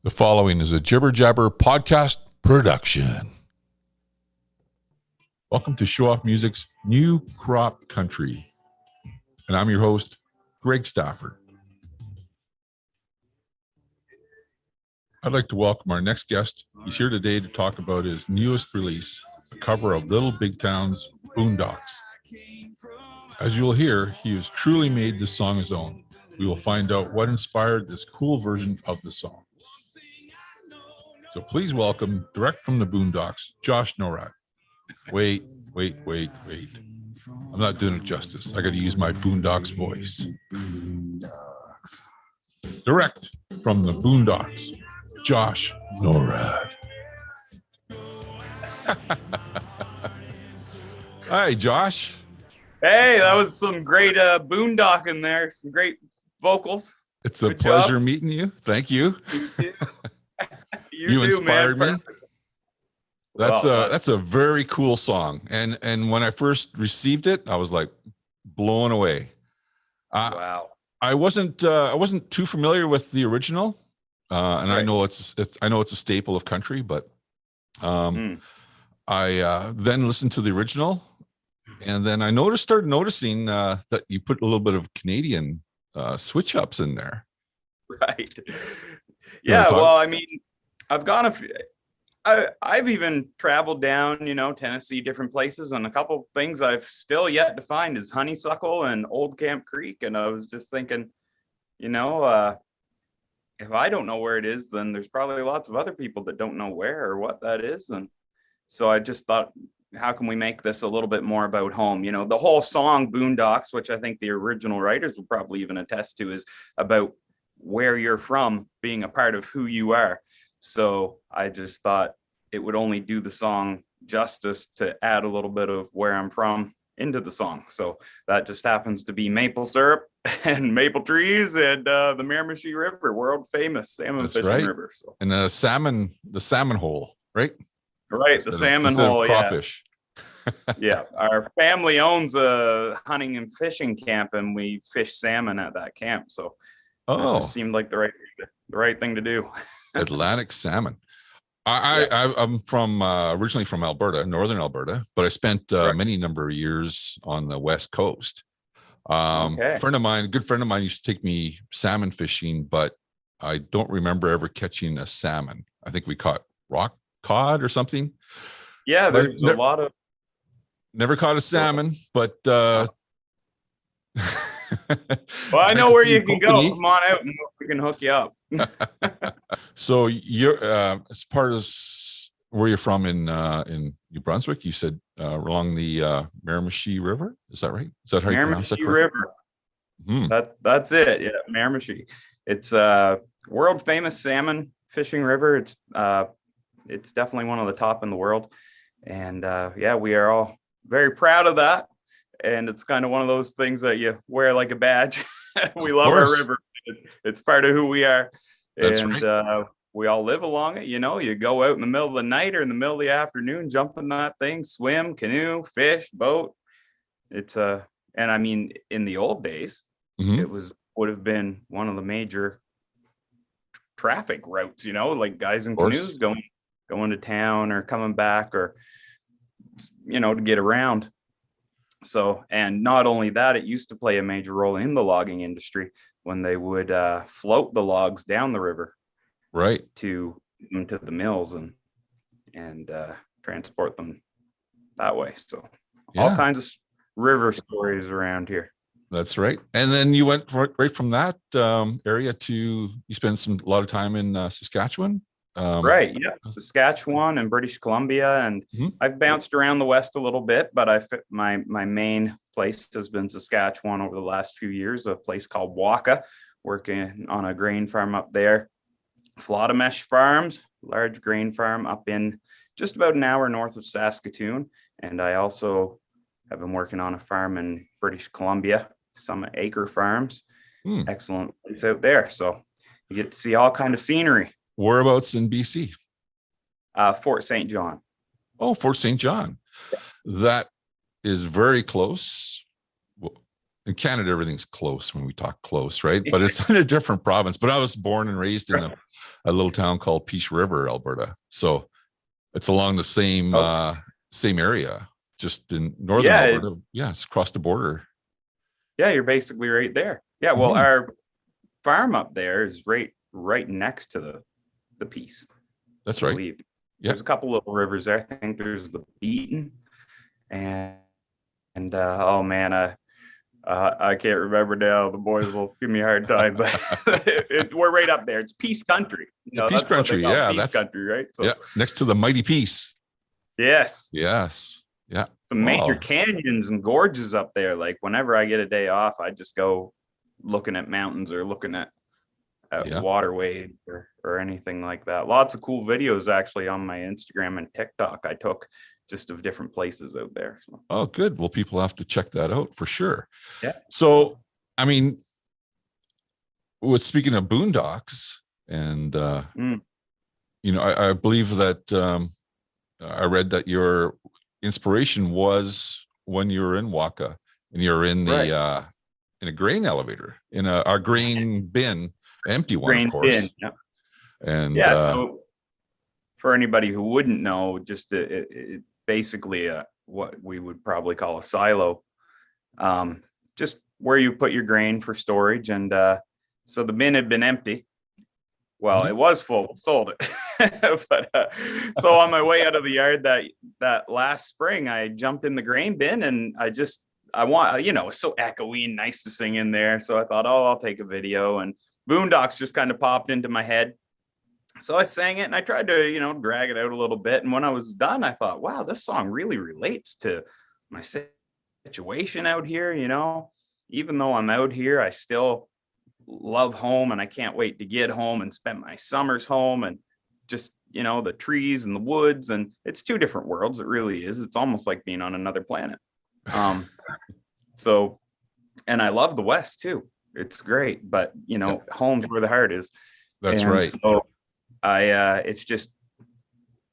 The following is a Jibber Jabber podcast production. Welcome to Show Off Music's New Crop Country. And I'm your host, Greg Stafford. I'd like to welcome our next guest. He's here today to talk about his newest release, a cover of Little Big Town's Boondocks. As you'll hear, he has truly made this song his own. We will find out what inspired this cool version of the song. So please welcome, direct from the Boondocks, Josh Norrad. Wait. I'm not doing it justice. I got to use my Boondocks voice. Direct from the Boondocks, Josh Norrad. Hi, Josh. Hey, that was some great boondocking there. Some great vocals. It's a pleasure meeting you. Thank you. You inspired me. That's a very cool song. And when I first received it, I was like blown away. Wow. I wasn't too familiar with the original. And right. I know it's a staple of country, but I then listened to the original, and then I started noticing that you put a little bit of Canadian switch ups in there. Right. Yeah. Well, I mean, I've gone I've even traveled down, Tennessee, different places, and a couple of things I've still yet to find is Honeysuckle and Old Camp Creek. And I was just thinking, if I don't know where it is, then there's probably lots of other people that don't know where or what that is. And so I just thought, how can we make this a little bit more about home? The whole song Boondocks, which I think the original writers will probably even attest to, is about where you're from being a part of who you are. So I just thought it would only do the song justice to add a little bit of where I'm from into the song. So that just happens to be maple syrup and maple trees and the Miramichi River, world famous salmon fishing river. So. And the salmon hole, right? Right, the salmon hole, crawfish. Yeah, our family owns a hunting and fishing camp, and we fish salmon at that camp. So it just seemed like the right thing to do. Atlantic salmon. I'm from originally from Alberta, northern Alberta, but I spent many number of years on the west coast. A good friend of mine used to take me salmon fishing, but I don't remember ever catching a salmon. I think we caught rock cod or something. Yeah, there's a lot of. Never caught a salmon, but well, I know where you can go. Come on out and we can hook you up. So you're as part of where you're from in New Brunswick, you said along the Miramichi River. Is that right? Is that how you pronounce it? River. That's it. Yeah, Miramichi. It's a world famous salmon fishing river. It's definitely one of the top in the world. And we are all very proud of that. And it's kind of one of those things that you wear like a badge. We love our river. It's part of who we are. That's and right. We all live along it. You go out in the middle of the night or in the middle of the afternoon, jump in that thing, swim, canoe, fish, boat. It's and I mean, in the old days, it would have been one of the major traffic routes, like guys in canoes going to town or coming back, or to get around. So, and not only that, it used to play a major role in the logging industry when they would float the logs down the river, right, to the mills and transport them that way. So, all kinds of river stories around here. That's right. And then you went right from that area you spent a lot of time in Saskatchewan. Right. Yeah. Saskatchewan and British Columbia. And I've bounced around the West a little bit, but my main place has been Saskatchewan over the last few years, a place called Waka, working on a grain farm up there. Flottamesh Farms, large grain farm up in just about an hour north of Saskatoon. And I also have been working on a farm in British Columbia, Summit Acre Farms. Excellent place out there. So you get to see all kind of scenery. Whereabouts in BC? Fort St. John. Oh, Fort St. John. That is very close. in Canada, everything's close when we talk close, right? But it's in a different province. But I was born and raised in a little town called Peace River, Alberta. So it's along the same area, just in northern Alberta. Yeah, it's across the border. Yeah, you're basically right there. Yeah, well, our farm up there is right next to the Peace. That's right. Yep. There's a couple little rivers there. I think there's the Beaton, and oh man, I can't remember now. The boys will give me a hard time, but we're right up there. It's Peace Country. Peace Country, yeah, Peace Country, right? So, yeah, next to the mighty Peace. Yes. Yeah. Some major canyons and gorges up there. Like whenever I get a day off, I just go looking at mountains or looking at waterways or anything like that. Lots of cool videos actually on my Instagram and TikTok I took just of different places out there. So. Oh, good. Well, people have to check that out for sure. Yeah. So, I mean, speaking of Boondocks, and I believe that I read that your inspiration was when you were in Waka and you're in the in a grain elevator, in a grain bin, empty one, of course. Bin, yeah. And so for anybody who wouldn't know, just basically what we would probably call a silo, just where you put your grain for storage. And so the bin had been empty. Well, it was full, sold it. But so on my way out of the yard that last spring, I jumped in the grain bin and it's so echoey and nice to sing in there. So I thought, I'll take a video, and Boondocks just kind of popped into my head. So I sang it and I tried to, drag it out a little bit. And when I was done, I thought, wow, this song really relates to my situation out here. Even though I'm out here, I still love home, and I can't wait to get home and spend my summers home, and just, the trees and the woods. And it's two different worlds. It really is. It's almost like being on another planet. So, and I love the West too. It's great, but home's where the heart is. That's right. So it's just,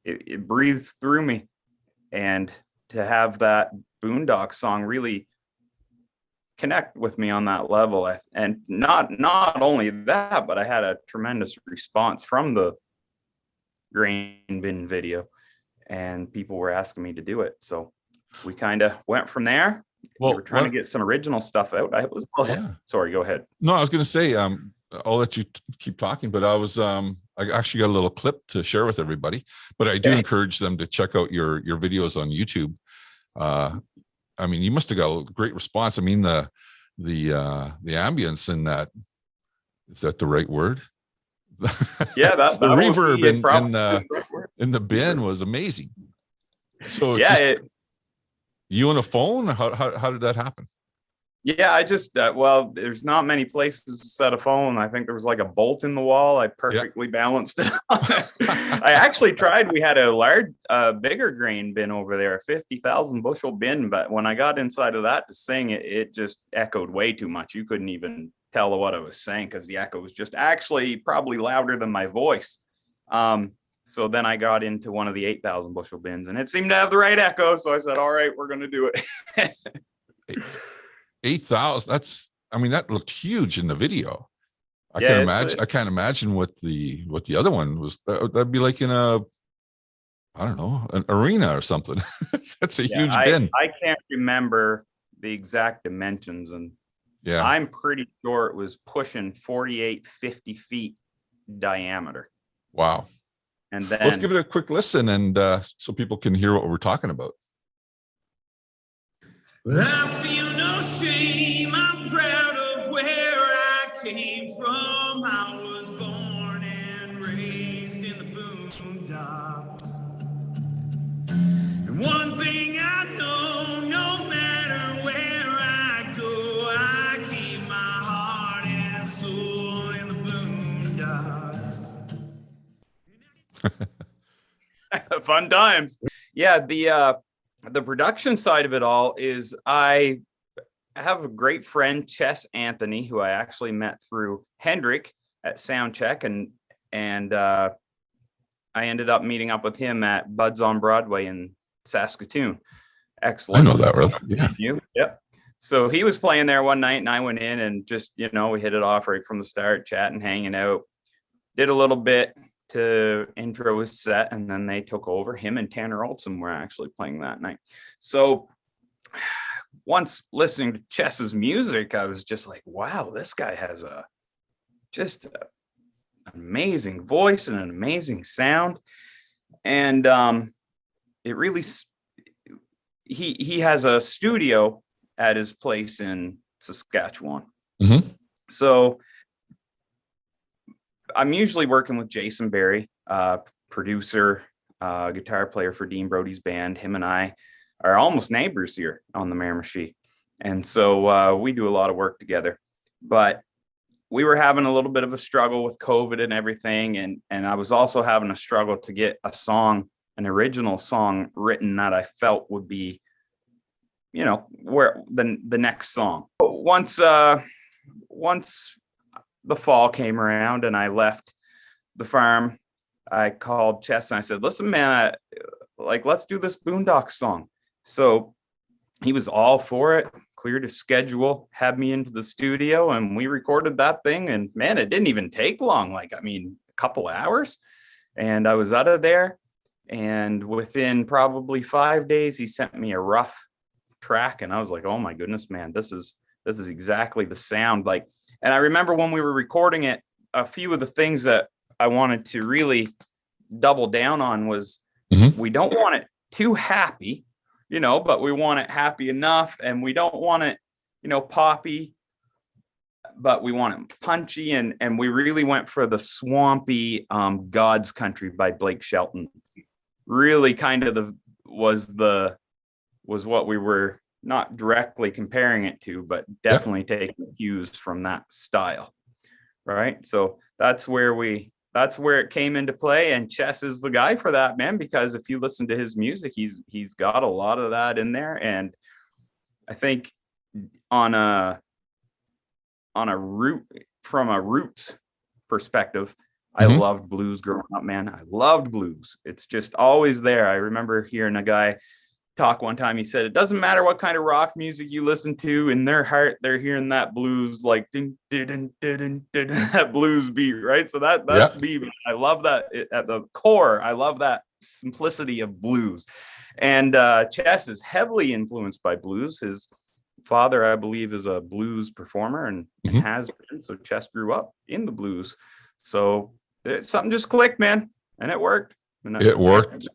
it breathes through me, and to have that Boondocks song really connect with me on that level. And not only that, but I had a tremendous response from the grain bin video, and people were asking me to do it. So we kind of went from there. Well, we were trying to get some original stuff out. Sorry, go ahead. No, I was going to say, I'll let you keep talking, but I actually got a little clip to share with everybody, but I do encourage them to check out your videos on YouTube. I mean, you must have got a great response. I mean, the ambience in that, is that the right word? Yeah, that the reverb in the bin was amazing. So you on a phone? How did that happen? Yeah, I just there's not many places to set a phone. I think there was like a bolt in the wall. I perfectly balanced it. I actually tried. We had a large, bigger grain bin over there, a 50,000 bushel bin. But when I got inside of that to sing, it just echoed way too much. You couldn't even tell what I was saying because the echo was just actually probably louder than my voice. So then I got into one of the 8,000 bushel bins, and it seemed to have the right echo. So I said, all right, we're going to do it. 8,000. That looked huge in the video. I can't imagine what the other one was. That'd be like in an arena or something. That's a huge bin. I can't remember the exact dimensions, and I'm pretty sure it was pushing 50 feet diameter. Wow. And then let's give it a quick listen, and so people can hear what we're talking about. I feel no shame. I'm proud of where I came from. I was born and raised in the Boondocks. And one thing I know, no matter where I go, I keep my heart and soul in the Boondocks. Fun times. Yeah, the production side of it all is I have a great friend, Chess Anthony, who I actually met through Hendrick at Soundcheck, and I ended up meeting up with him at Bud's on Broadway in Saskatoon. Excellent. I know that, really. Yeah. Yep. So he was playing there one night and I went in and just, we hit it off right from the start, chatting, hanging out, did a little bit to intro his set, and then they took over. Him and Tanner Olson were actually playing that night. So once listening to Chess's music, I was just like, wow, this guy has an amazing voice and an amazing sound. And it really, he has a studio at his place in Saskatchewan. Mm-hmm. So I'm usually working with Jason Berry, producer, guitar player for Dean Brody's band. Him and I are almost neighbors here on the Miramichi. And so we do a lot of work together. But we were having a little bit of a struggle with COVID and everything. And I was also having a struggle to get an original song written that I felt would be, where the next song. Once the fall came around and I left the farm, I called Chess and I said, listen, man, let's do this Boondocks song. So he was all for it, cleared his schedule, had me into the studio, and we recorded that thing. And man, it didn't even take long. A couple hours, and I was out of there. And within probably 5 days, he sent me a rough track, and I was like, oh my goodness, man, this is exactly the sound. And I remember when we were recording it, a few of the things that I wanted to really double down on was, we don't want it too happy, but we want it happy enough, and we don't want it, poppy, but we want it punchy. And we really went for the swampy God's Country by Blake Shelton. Really kind of was what we were not directly comparing it to, but definitely taking cues from that style. Right. So that's where it came into play. And Chess is the guy for that, man, because if you listen to his music, he's got a lot of that in there. And I think from a roots perspective, I loved blues growing up, man. I loved blues. It's just always there. I remember hearing a guy talk one time. He said, it doesn't matter what kind of rock music you listen to, in their heart, they're hearing that blues, that blues beat, right? So that's me. I love that at the core. I love that simplicity of blues. And Chess is heavily influenced by blues. His father, I believe, is a blues performer and has been. So Chess grew up in the blues. So something just clicked, man, and it worked. It worked.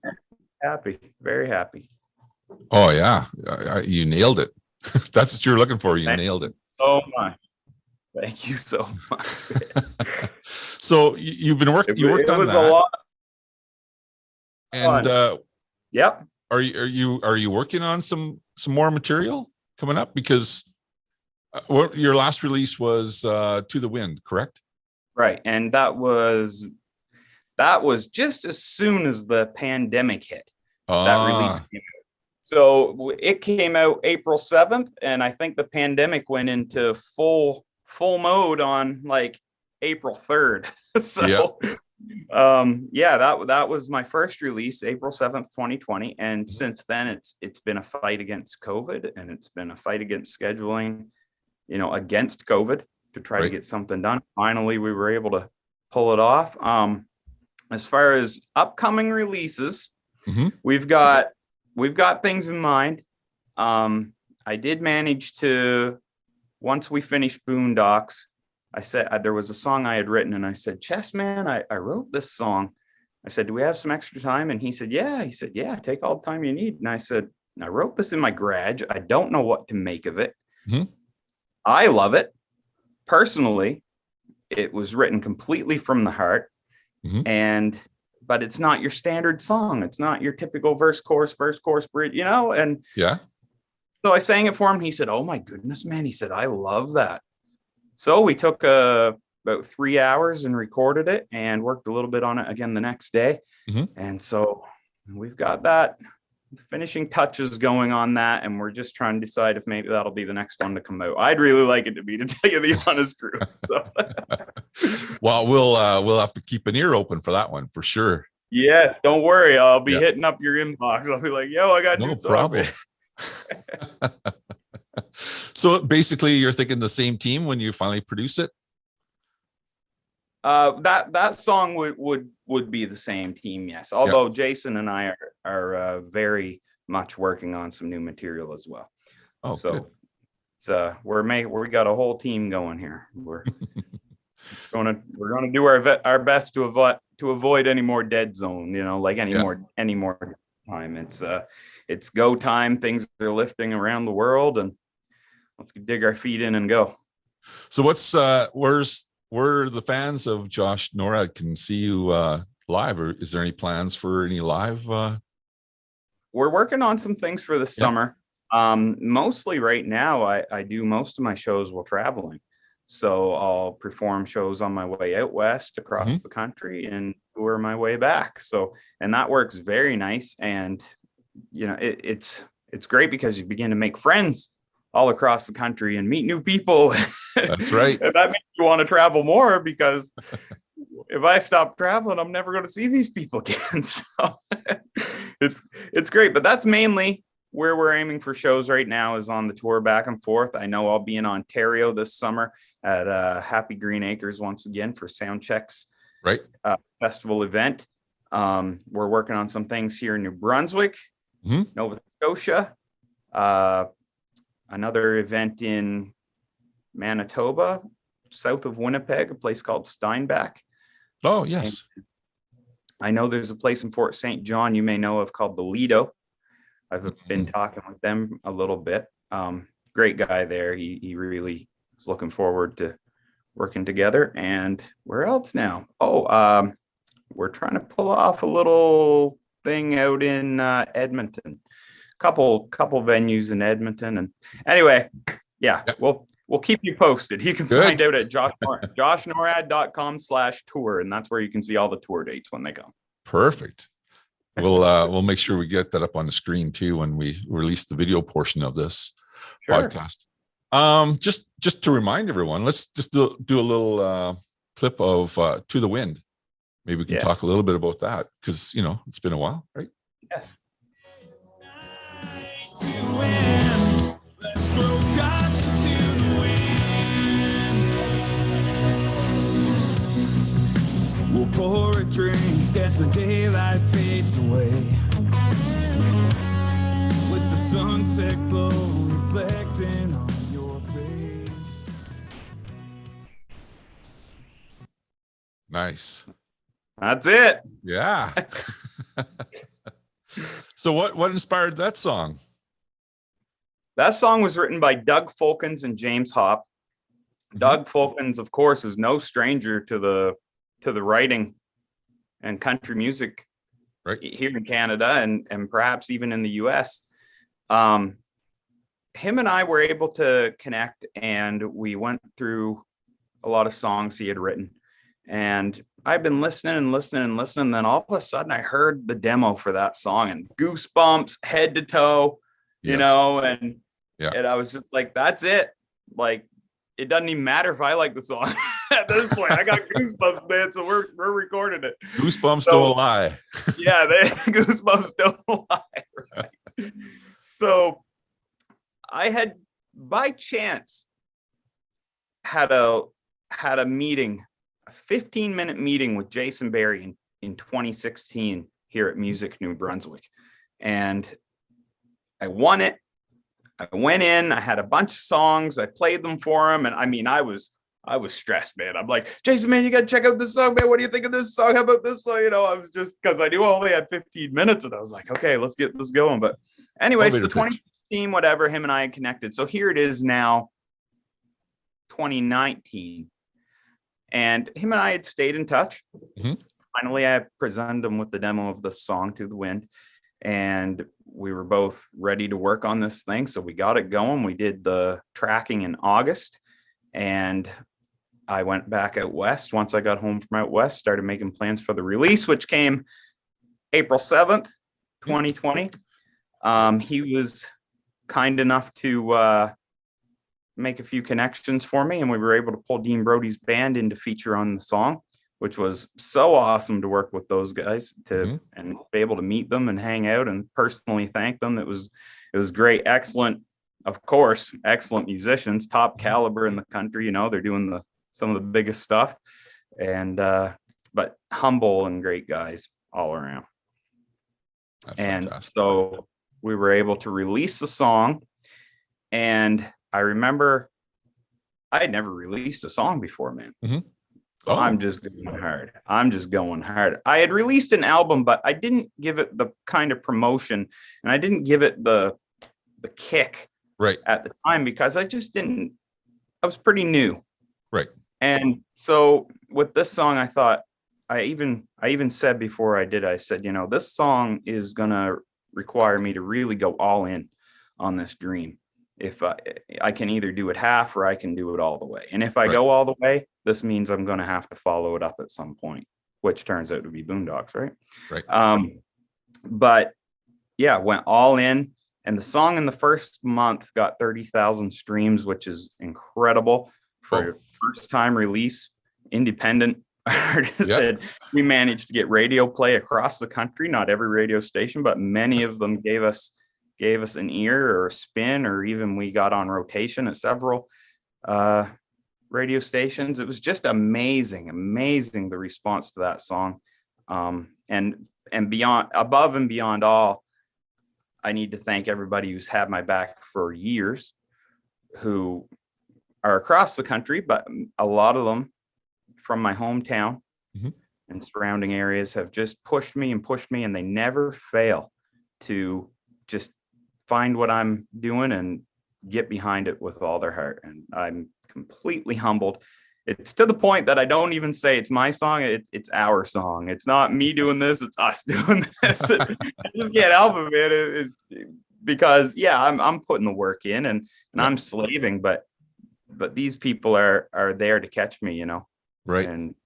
Happy, very happy. Oh yeah, you nailed it. That's what you're looking for. You nailed it. Oh my! Thank you so much. So you've been working. You worked on that. A lot. And yep. Are you working on some more material coming up? Because your last release was To the Wind, correct? Right, and that was just as soon as the pandemic hit. That release came out. So it came out April 7th, and I think the pandemic went into full mode on April 3rd. So that was my first release, April 7th, 2020. And since then it's been a fight against COVID, and it's been a fight against scheduling, against COVID, to try to get something done. Finally, we were able to pull it off. As far as upcoming releases, we've got things in mind. I did manage to, once we finished Boondocks, I said there was a song I had written, and I said, Chess, man, I wrote this song. I said, do we have some extra time? And he said, yeah. He said, yeah, take all the time you need. And I said, I wrote this in my garage. I don't know what to make of it. I love it. Personally, it was written completely from the heart, but it's not your standard song. It's not your typical verse, chorus, bridge, and so I sang it for him. He said, oh my goodness, man. He said, I love that. So we took about 3 hours and recorded it and worked a little bit on it again the next day. And so we've got that finishing touches going on that, and we're just trying to decide if maybe that'll be the next one to come out. I'd really like it to be, to tell you the honest truth. So. Well, we'll have to keep an ear open for that one for sure. Yes, don't worry. I'll be hitting up your inbox. I'll be like, yo, I got no problem. So basically, you're thinking the same team when you finally produce it. That song would be the same team, yes. Although Jason and I are very much working on some new material as well. Oh, so good. It's we got a whole team going here. We're gonna do our best to avoid any more dead zone, like any more time. It's go time. Things are lifting around the world, and let's dig our feet in and go. So what's where the fans of Josh Norrad can see you live, or is there any plans for any live? We're working on some things for the summer. Mostly right now, I do most of my shows while traveling. So I'll perform shows on my way out west across the country and tour my way back. And that works very nice. And, it's great because you begin to make friends all across the country and meet new people. That's right. And that makes you want to travel more, because if I stop traveling, I'm never going to see these people again. So it's great, but that's mainly where we're aiming for shows right now, is on the tour back and forth. I know I'll be in Ontario this summer at Happy Green Acres once again for Soundchecks festival event. We're working on some things here in New Brunswick, Nova Scotia, another event in Manitoba, south of Winnipeg, a place called Steinbach. Oh, yes. And I know there's a place in Fort St. John you may know of called the Lido. I've been talking with them a little bit. Great guy there. He really is looking forward to working together. And where else now? We're trying to pull off a little thing out in Edmonton. Couple venues in Edmonton. And anyway, we'll keep you posted. You can find out at joshnorrad.com/tour, and that's where you can see all the tour dates when they come. Perfect. We'll make sure we get that up on the screen too when we release the video portion of this podcast. Just to remind everyone, let's just do a little clip of To the Wind. Maybe we can talk a little bit about that, because it's been a while, right? Yes. Let's throw caution to the wind. We'll pour a drink as the daylight fades away, with the sunset glow reflecting on your face. Nice. That's it. Yeah. So what inspired that song? That song was written by Doug Fulkins and James Hopp. Doug Fulkins, of course, is no stranger to the writing and country music here in Canada and perhaps even in the US. Him and I were able to connect, and we went through a lot of songs he had written. And I've been listening. Then all of a sudden I heard the demo for that song, and goosebumps head to toe, and I was just like, that's it. Like, it doesn't even matter if I like the song at this point. I got goosebumps, man. So we're recording it. Goosebumps don't lie. Goosebumps don't lie. Right? So I had, by chance, had a meeting, a 15-minute meeting with Jason Barry in 2016 here at Music New Brunswick. And I won it. I went in, I had a bunch of songs, I played them for him. And I mean, I was stressed, man. I'm like, Jason, man, you got to check out this song, man. What do you think of this song? How about this song? I was just, because I knew I only had 15 minutes, and I was like, okay, let's get this going. But anyway, so 2016, whatever, him and I had connected. So here it is now, 2019. And him and I had stayed in touch. Finally, I presented him with the demo of the song To the Wind. And we were both ready to work on this thing. So we got it going. We did the tracking in August, and I went back out west. Once I got home from out west, started making plans for the release, which came April 7th, 2020. He was kind enough to make a few connections for me, and we were able to pull Dean Brody's band in to feature on the song, which was so awesome to work with those guys and be able to meet them and hang out and personally thank them. It was great, excellent of course, excellent musicians, top caliber in the country. They're doing some of the biggest stuff, and but humble and great guys all around. That's and fantastic. So we were able to release the song, and I remember I had never released a song before, man. Mm-hmm. Oh. I'm just going hard. I had released an album, but I didn't give it the kind of promotion, and I didn't give it the kick right at the time, because I just didn't. I was pretty new. Right. And so with this song, I thought, I even said before I did, I said, this song is gonna require me to really go all in on this dream. If I can either do it half, or I can do it all the way. And if I go all the way, this means I'm going to have to follow it up at some point, which turns out to be Boondocks, right? Right. But yeah, went all in, and the song in the first month got 30,000 streams, which is incredible for a first time release, independent artist. And we managed to get radio play across the country. Not every radio station, but many of them gave us an ear or a spin, or even we got on rotation at several radio stations. It was just amazing the response to that song. And beyond, above and beyond all, I need to thank everybody who's had my back for years, who are across the country, but a lot of them from my hometown and surrounding areas have just pushed me, and they never fail to just find what I'm doing and get behind it with all their heart. And I'm completely humbled. It's to the point that I don't even say it's my song. It's our song. It's not me doing this. It's us doing this. I just can't help it, man. It's because I'm putting the work in, and I'm slaving, but these people are there to catch me, Right. And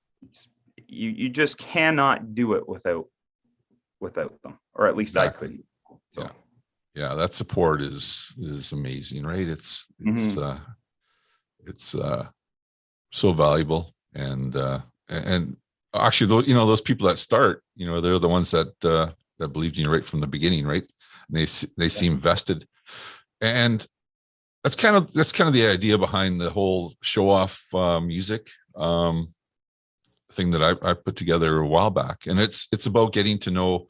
you just cannot do it without them, or at least exactly. I couldn't. So. Yeah, that support is amazing, right? It's so valuable, and actually, those people that start, they're the ones that believed in you right from the beginning, right? And they seem vested, and that's kind of the idea behind the whole show off music thing that I put together a while back, and it's about getting to know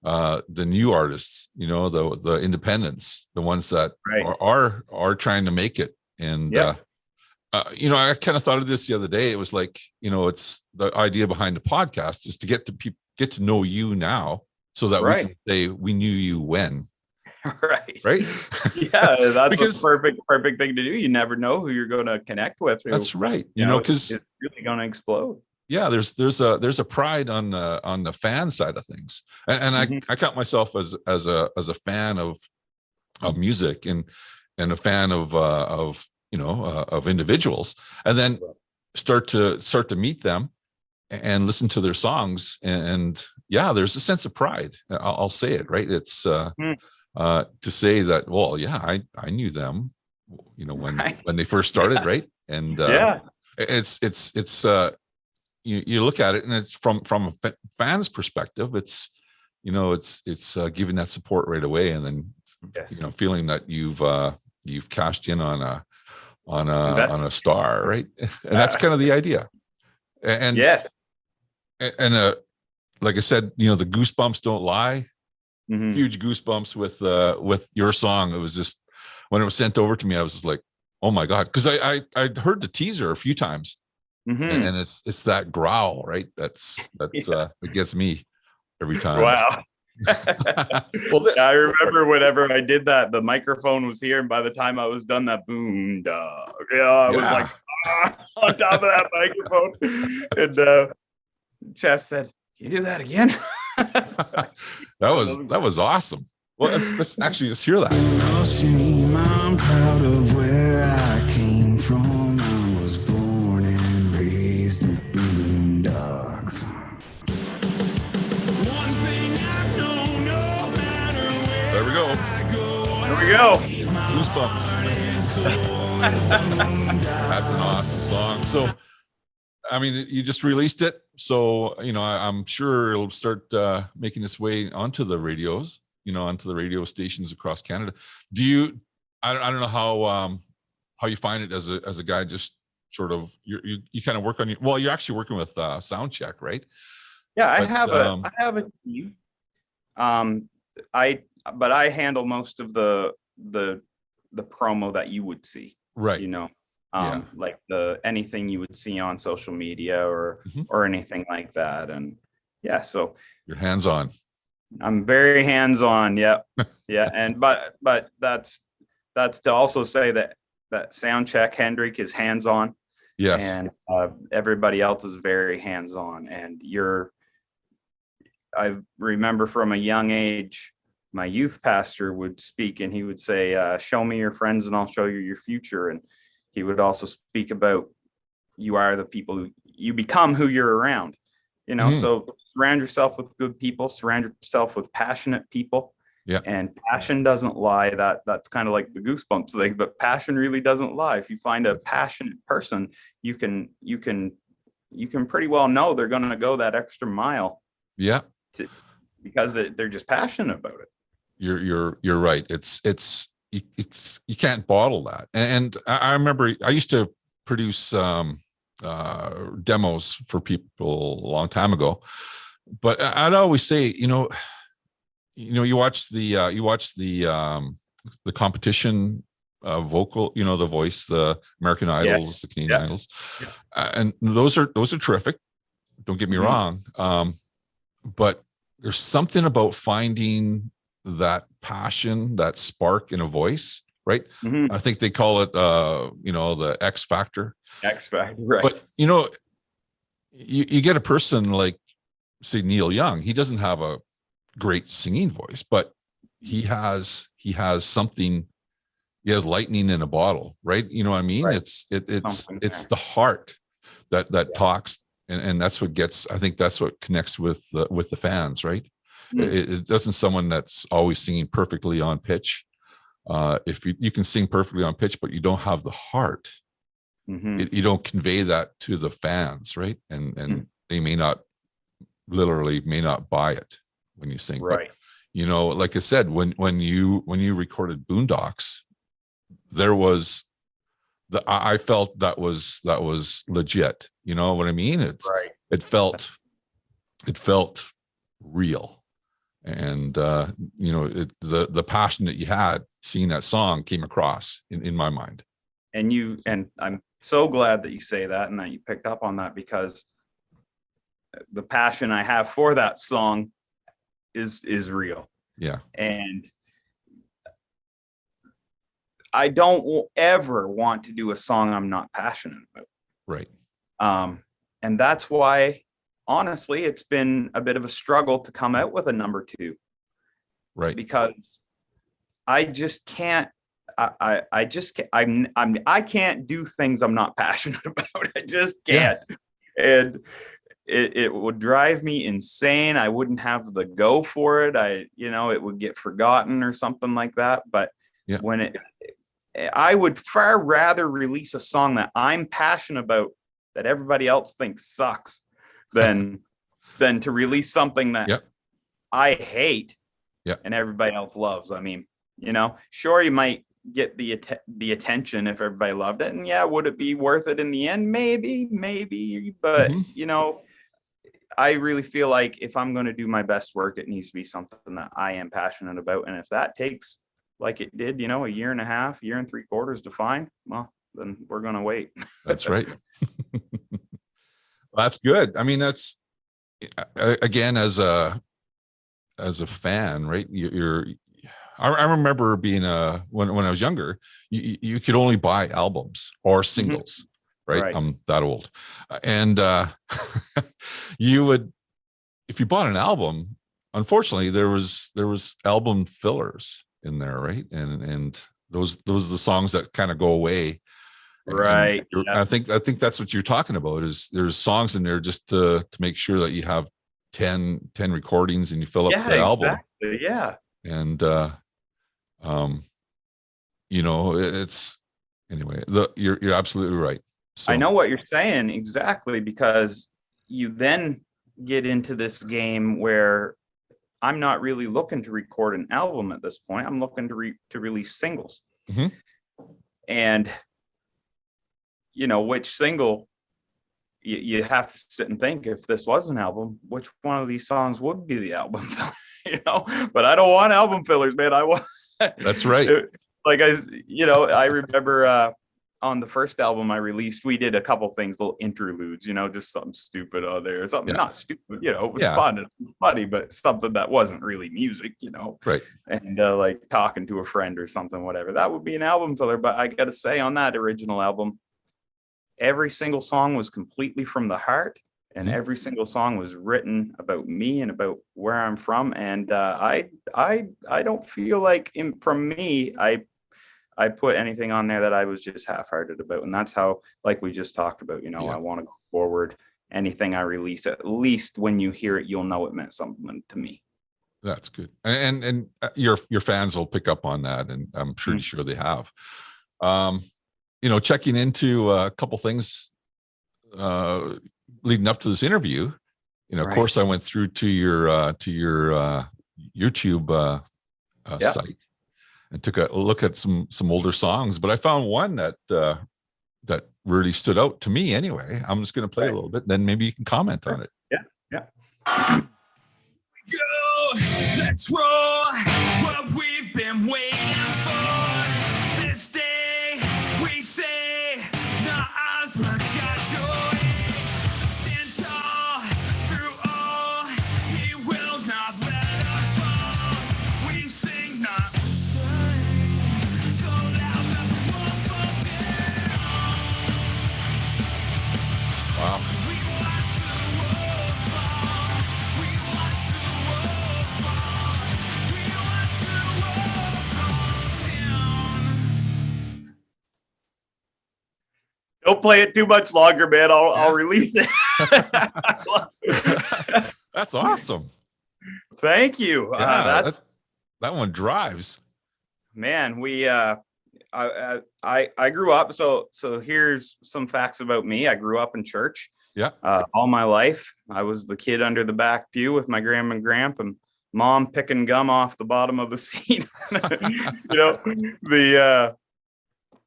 the new artists, the independents, the ones that are trying to make it. And I kind of thought of this the other day. It was like, it's the idea behind the podcast is to get to know you now, so that we can say we knew you when. Right. Yeah, that's because, a perfect thing to do. You never know who you're going to connect with. That's right. Because it's really going to explode. Yeah, there's a pride on the fan side of things, and I count myself as a fan of music and a fan of individuals, and then start to meet them and listen to their songs, and there's a sense of pride. I'll say it, right? It's to say that, well, I knew them, when they first started, right? And it's you look at it, and it's from a fan's perspective, it's giving that support right away, and then feeling that you've cashed in on a star, right? And that's kind of the idea. And like I said, the goosebumps don't lie. Huge goosebumps with your song. It was just, when it was sent over to me, I was just like, oh my God, because I'd heard the teaser a few times. And it's that growl, right? That's it gets me every time. Wow. Well, I remember whenever I did that, the microphone was here, and by the time I was done, that Boondocks. I was like on top of that microphone, and Chess said, "Can you do that again?" that was awesome. Well, let's actually just hear that. I'm proud of where I came from. I was born and raised in the Boondocks. One thing I know, no matter where there we go. There we go. Goosebumps. That's an awesome song. So, I mean, you just released it, so I'm sure it'll start making its way onto the radios, onto the radio stations across Canada. Do I don't know how you find it as a guy, just sort of you kind of work on your, well, you're actually working with sound check, right? Yeah, But, I have a team. But I handle most of the promo that you would see, right. you know, Yeah. like anything you would see on social media Mhm. or anything like that. And yeah, so You're hands-on. I'm very hands-on. Yep. Yeah. And, but that's to also say that sound check Hendrik is hands-on. Yes. And everybody else is very hands-on. And I remember from a young age, my youth pastor would speak and he would say, show me your friends and I'll show you your future. And he would also speak about you are the people you become who you're around, you know. So surround yourself with good people, surround yourself with passionate people. Yeah. And passion doesn't lie. That's kind of like the Goosebumps thing, but passion really doesn't lie. If you find a passionate person, you can pretty well know they're going to go that extra mile. Yeah. Because they're just passionate about it. You're right. It's you can't bottle that. And I remember I used to produce demos for people a long time ago, but I'd always say, you watch the competition vocal, the voice, the American Idols, the Canadian Idols, and those are terrific. Don't get me wrong, but there's something about finding that passion, that spark in a voice, right? I think they call it, the X factor. X factor, right? But you get a person like, say, Neil Young. He doesn't have a great singing voice, but he has something. He has lightning in a bottle, right? You know what I mean? Right. It's the heart that talks. And that's what gets, I think that's what connects with the fans, right? It doesn't someone that's always singing perfectly on pitch. If you can sing perfectly on pitch, but you don't have the heart, you don't convey that to the fans, right? And they may not buy it when you sing, right? But, like I said, when you recorded Boondocks, there was I felt that was legit. You know what I mean? It felt real. And the passion that you had seeing that song came across in my mind. And I'm so glad that you say that and that you picked up on that, because the passion I have for that song is real. Yeah. And I don't ever want to do a song I'm not passionate about. Right. And that's why, honestly, it's been a bit of a struggle to come out with a number 2. Right. Because I just can't, I can't do things I'm not passionate about. I just can't. Yeah. And it would drive me insane. I wouldn't have the go for it. It would get forgotten or something like that. But I would far rather release a song that I'm passionate about that everybody else thinks sucks than to release something that I hate and everybody else loves. I mean, sure, you might get the attention if everybody loved it, and would it be worth it in the end? Maybe, but I really feel like if I'm going to do my best work, it needs to be something that I am passionate about. And if that takes, like it did, a year and a half, year and 3/4 to find, well, then we're going to wait. That's right. That's good. I mean, that's, again, as a fan, right? I remember being when I was younger, you could only buy albums or singles, right? I'm that old. And you would, if you bought an album, unfortunately, there was album fillers in there, right? And those are the songs that kind of go away. Right. I think that's what you're talking about, is there's songs in there just to make sure that you have 10 recordings and you fill up the album. Yeah. And it's, anyway, you're absolutely right. So I know what you're saying exactly, because you then get into this game where I'm not really looking to record an album at this point. I'm looking to release singles. Mm-hmm. And, you know, which single you have to sit and think, if this was an album, which one of these songs would be the album filler, you know? But I don't want album fillers, man. I want That's right. I remember on the first album I released, we did a couple things, little interludes, you know, just something stupid on there, something not stupid, you know, it was fun and funny, but something that wasn't really music, you know, right? And like talking to a friend or something, whatever, that would be an album filler. But I gotta say, on that original album, every single song was completely from the heart, and every single song was written about me and about where I'm from. And I don't feel like from me, I put anything on there that I was just half-hearted about. And that's how, like we just talked about, you know, I want to go forward. Anything I release, at least when you hear it, you'll know it meant something to me. That's good. And your fans will pick up on that. And I'm pretty sure they have. You know, checking into a couple things leading up to this interview, you know, of course, I went through to your YouTube site and took a look at some older songs, but I found one that really stood out to me anyway. I'm just going to play a little bit, and then maybe you can comment on it. Yeah. Go, let's roll what we've been waiting for. This day we say, not as much joy. Stand tall through all, he will not let us fall. We sing not whispering, so loud that the walls fall down. Wow. We watch the walls fall. We watch the walls fall. We watch the walls fall down. Don't play it too much longer, man. I'll release it. That's awesome. Thank you. Yeah, that one drives. Man, we I grew up, so here's some facts about me. I grew up in church. Yeah. All my life. I was the kid under the back pew with my grandma and grandpa, and mom picking gum off the bottom of the seat. You know,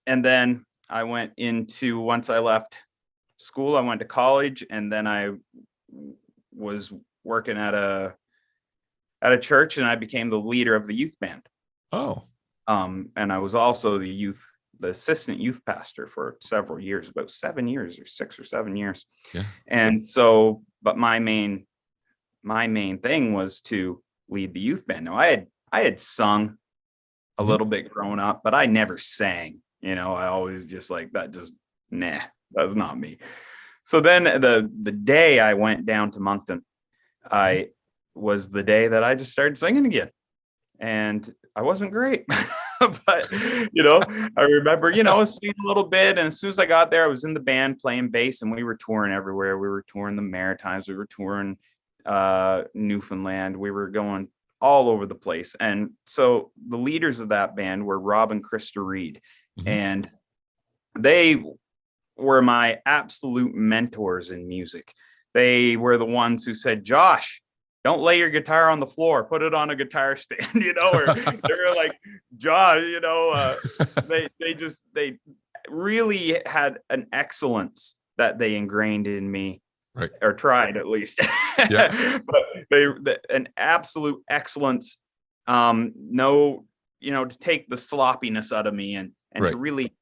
and then I went into, once I left school, I went to college, and then I was working at a church, and I became the leader of the youth band. Oh. And I was also the assistant youth pastor for several years, about 7 years or 6 or 7 years. Yeah. And so, but my main thing was to lead the youth band. Now I had sung a little bit growing up, but I never sang, you know. I always just like that, just that's not me. So then the day I went down to Moncton, I was the day that I just started singing again. And I wasn't great, but, you know, I remember, you know, I was singing a little bit. And as soon as I got there, I was in the band playing bass, and we were touring everywhere. We were touring the Maritimes. We were touring Newfoundland. We were going all over the place. And so the leaders of that band were Rob and Krista Reed. And they were my absolute mentors in music. They were the ones who said, Josh, don't lay your guitar on the floor, put it on a guitar stand, you know, or they were like, Josh, you know, they really had an excellence that they ingrained in me, right? Or tried, at least. Yeah. But an absolute excellence. No, you know, to take the sloppiness out of me and right. to really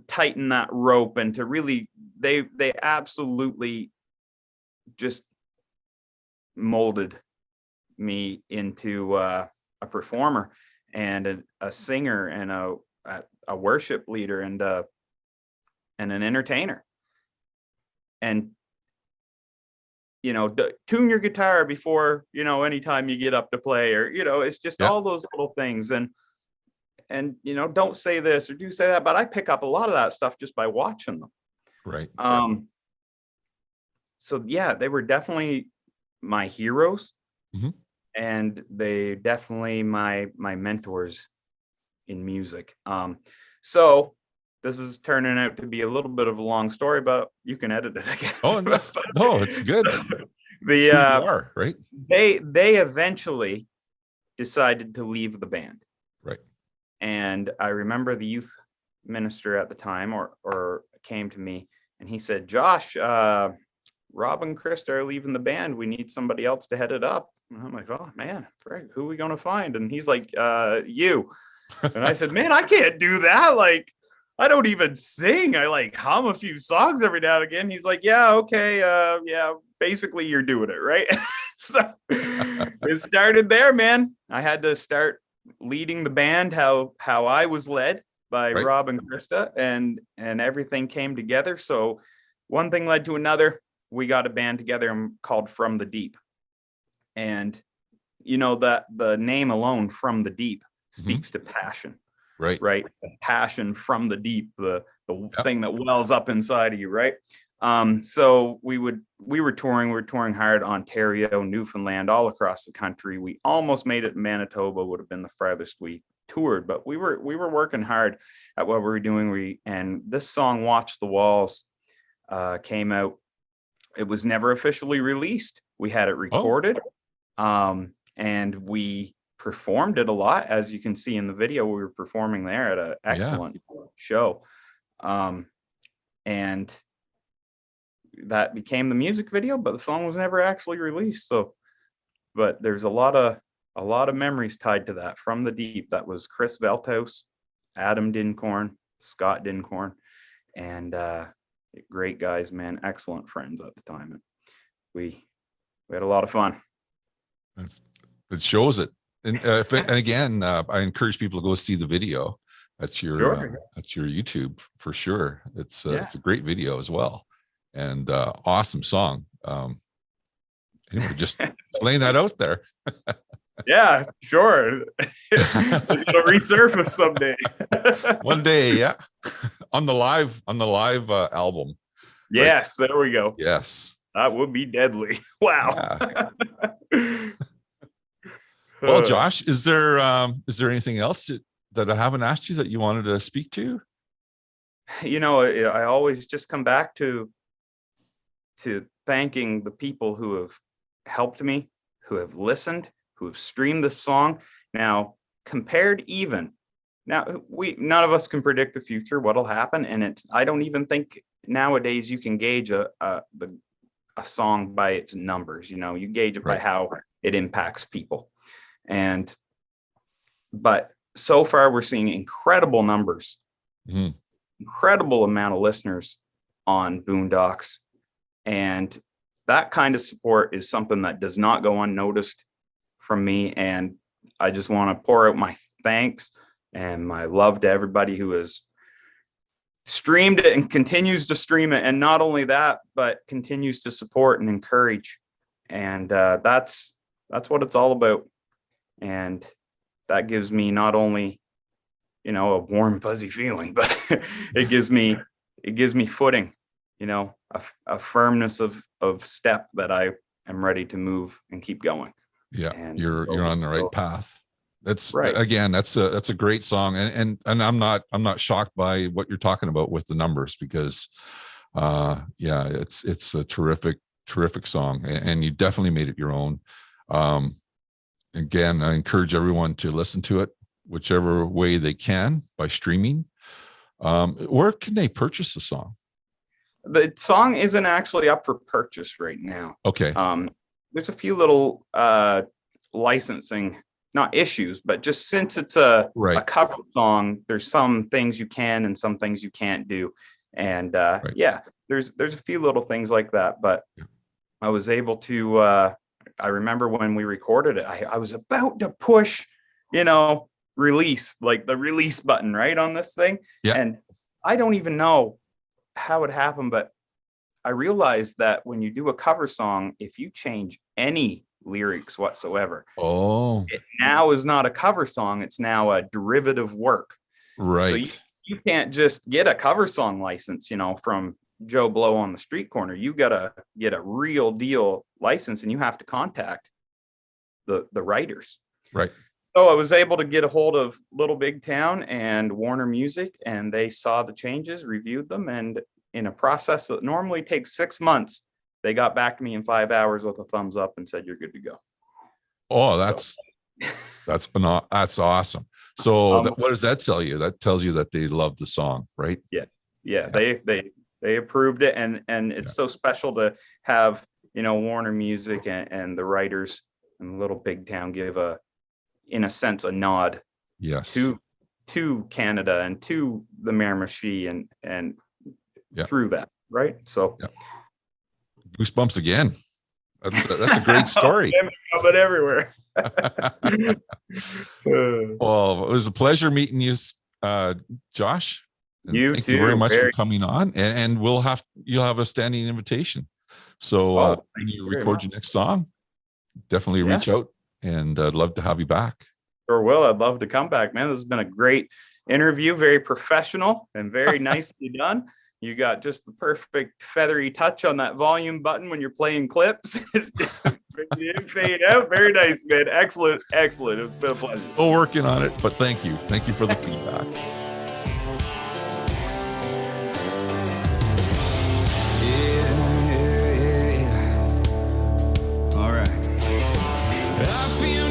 tighten that rope, and to really, they absolutely just molded me into a performer and a singer and a worship leader and an entertainer. And, you know, tune your guitar before, you know, anytime you get up to play, or, you know, it's just all those little things. And, you know, don't say this or do say that, but I pick up a lot of that stuff just by watching them. Right. So yeah, they were definitely my heroes. And they definitely my mentors in music. So this is turning out to be a little bit of a long story, but you can edit it, I guess. Oh, no, it's good. Right? They eventually decided to leave the band. Right. And I remember the youth minister at the time or came to me and he said, Josh, Rob and Krista are leaving the band. We need somebody else to head it up. And I'm like, oh man, Fred, who are we going to find? And he's like, you. And I said, man, I can't do that. Like, I don't even sing. I like hum a few songs every now and again. He's like, yeah, okay. Yeah, basically you're doing it, right? So it started there, man. I had to start leading the band how I was led by Rob and Krista, and everything came together. So one thing led to another. We got a band together called From the Deep. And you know that the name alone, From the Deep, speaks to passion. Right. Passion from the deep, the thing that wells up inside of you, right? So we were touring hard, Ontario, Newfoundland, all across the country. We almost made it. Manitoba would have been the farthest we toured, but we were working hard at what we were doing. And this song, Watch the Walls, came out. It was never officially released. We had it recorded, and we performed it a lot. As you can see in the video, we were performing there at an excellent show. And that became the music video, but the song was never actually released. So, but there's a lot of memories tied to that. From the Deep, that was Chris Velthouse, Adam Dincorn, Scott Dincorn, and great guys, man, excellent friends at the time. And we had a lot of fun. It shows it. And again, I encourage people to go see the video. That's your YouTube for sure. It's a great video as well, and awesome song. Anyway, just laying that out there. Yeah, sure. It'll resurface someday. One day, yeah. on the live album. Yes, right? There we go. Yes, that would be deadly. Wow. Yeah. Well, Josh, is there anything else that I haven't asked you that you wanted to speak to? You know, I always just come back to thanking the people who have helped me, who have listened, who have streamed this song. Now, none of us can predict the future, what'll happen, and I don't even think nowadays you can gauge a song by its numbers. You know, you gauge it by how it impacts people. But so far we're seeing incredible numbers, incredible amount of listeners on Boondocks. And that kind of support is something that does not go unnoticed from me. And I just want to pour out my thanks and my love to everybody who has streamed it and continues to stream it. And not only that, but continues to support and encourage. And that's what it's all about. And that gives me not only, you know, a warm, fuzzy feeling, but it gives me footing, you know, a firmness of step that I am ready to move and keep going. Yeah, and you're on the right path. That's right. Again, that's a great song, and I'm not shocked by what you're talking about with the numbers, because it's a terrific song, and you definitely made it your own. Again, I encourage everyone to listen to it whichever way they can by streaming. Where can they purchase the song? The song isn't actually up for purchase right now. Okay. There's a few little licensing, not issues, but just since it's a cover song, there's some things you can and some things you can't do. And there's a few little things like that, but I was able to I remember when we recorded it, I was about to push, you know, release, like the release button right on this thing. Yeah. And I don't even know how it happened, but I realized that when you do a cover song, if you change any lyrics whatsoever, it now is not a cover song. It's now a derivative work. Right. So you can't just get a cover song license, you know, from Joe Blow on the street corner. You got to get a real deal license, and you have to contact the writers. Right. So I was able to get a hold of Little Big Town and Warner Music, and they saw the changes, reviewed them, and in a process that normally takes 6 months, they got back to me in 5 hours with a thumbs up and said, "You're good to go." Oh, that's awesome. So what does that tell you? That tells you that they love the song, right? Yeah. They approved it, and it's so special to have, Warner Music and the writers in Little Big Town give in a sense, a nod to Canada and to the Miramichi and through that, right? So goosebumps again. That's a great story. Coming everywhere. Well, it was a pleasure meeting you, Josh. And thank you very much for coming on. And you'll have a standing invitation. So when you record your next song, definitely reach out, and I'd love to have you back. Sure will. I'd love to come back, man. This has been a great interview, very professional and very nicely done. You got just the perfect feathery touch on that volume button when you're playing clips. Fade out. Very nice, man. Excellent. It's been a pleasure. Still working on it, but thank you. Thank you for the feedback. All right. I feel